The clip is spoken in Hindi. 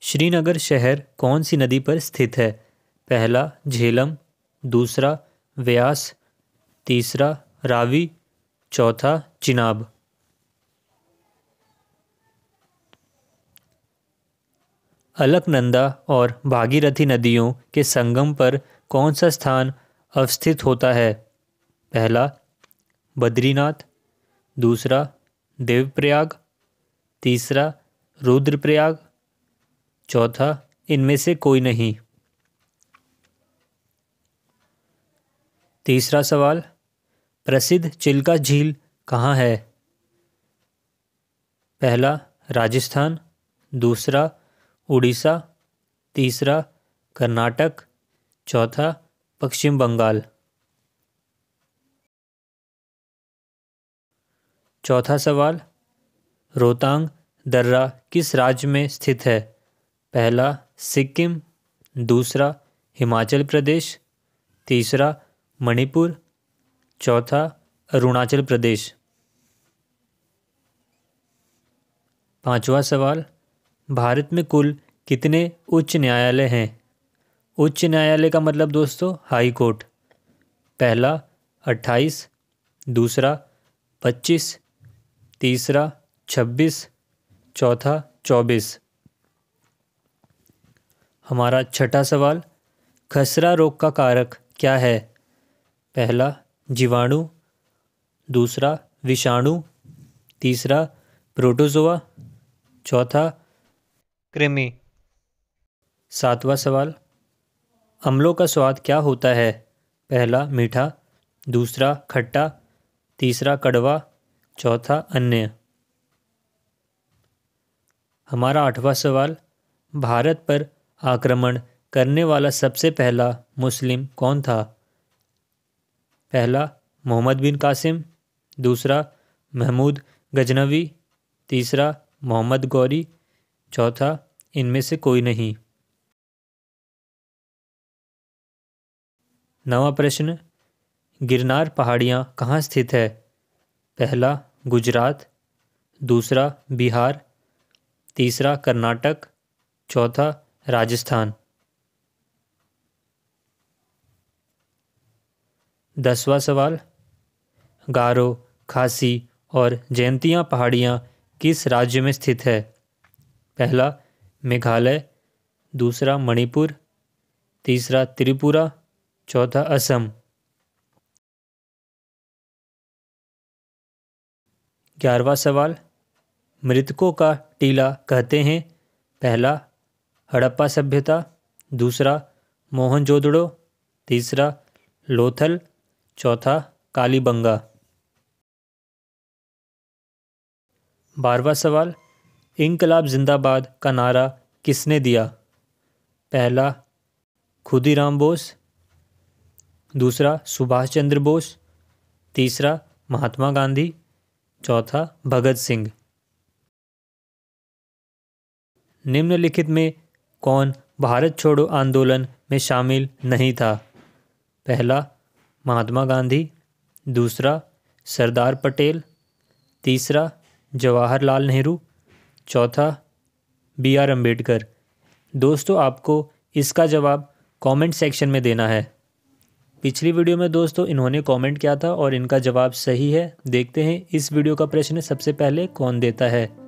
श्रीनगर शहर कौन सी नदी पर स्थित है? पहला झेलम, दूसरा व्यास, तीसरा रावी, चौथा चिनाब। अलकनंदा और भागीरथी नदियों के संगम पर कौन सा स्थान अवस्थित होता है? पहला बद्रीनाथ, दूसरा देवप्रयाग, तीसरा रुद्रप्रयाग, चौथा इनमें से कोई नहीं। तीसरा सवाल, प्रसिद्ध चिल्का झील कहाँ है? पहला राजस्थान, दूसरा उड़ीसा, तीसरा कर्नाटक, चौथा पश्चिम बंगाल। चौथा सवाल, रोहतांग दर्रा किस राज्य में स्थित है? पहला सिक्किम, दूसरा हिमाचल प्रदेश, तीसरा मणिपुर, चौथा अरुणाचल प्रदेश। पांचवा सवाल, भारत में कुल कितने उच्च न्यायालय हैं? उच्च न्यायालय का मतलब दोस्तों हाई कोर्ट। पहला 28, दूसरा 25, तीसरा 26, चौथा 24। हमारा छठा सवाल, खसरा रोग का कारक क्या है? पहला जीवाणु, दूसरा विषाणु, तीसरा प्रोटोजोआ, चौथा कृमि। सातवां सवाल, अम्लों का स्वाद क्या होता है? पहला मीठा, दूसरा खट्टा, तीसरा कड़वा, चौथा अन्य। हमारा आठवां सवाल, भारत पर आक्रमण करने वाला सबसे पहला मुस्लिम कौन था? पहला मोहम्मद बिन कासिम, दूसरा महमूद गजनवी, तीसरा मोहम्मद गौरी, चौथा इनमें से कोई नहीं। नवा प्रश्न, गिरनार पहाड़ियाँ कहाँ स्थित है? पहला गुजरात, दूसरा बिहार, तीसरा कर्नाटक, चौथा राजस्थान। 10वां सवाल, गारो, खासी और जयंतिया पहाड़ियाँ किस राज्य में स्थित है? पहला मेघालय, दूसरा मणिपुर, तीसरा त्रिपुरा, चौथा असम। 11वां सवाल, मृतकों का टीला कहते हैं? पहला हड़प्पा सभ्यता, दूसरा मोहनजोदड़ो, तीसरा लोथल, चौथा कालीबंगा। 12वां सवाल, इंकलाब जिंदाबाद का नारा किसने दिया? पहला खुदीराम बोस, दूसरा सुभाष चंद्र बोस, तीसरा महात्मा गांधी, चौथा भगत सिंह। निम्नलिखित में कौन भारत छोड़ो आंदोलन में शामिल नहीं था? पहला महात्मा गांधी, दूसरा सरदार पटेल, तीसरा जवाहरलाल नेहरू, चौथा BR अम्बेडकर। दोस्तों आपको इसका जवाब कमेंट सेक्शन में देना है। पिछली वीडियो में दोस्तों इन्होंने कमेंट किया था और इनका जवाब सही है। देखते हैं इस वीडियो का प्रश्न सबसे पहले कौन देता है।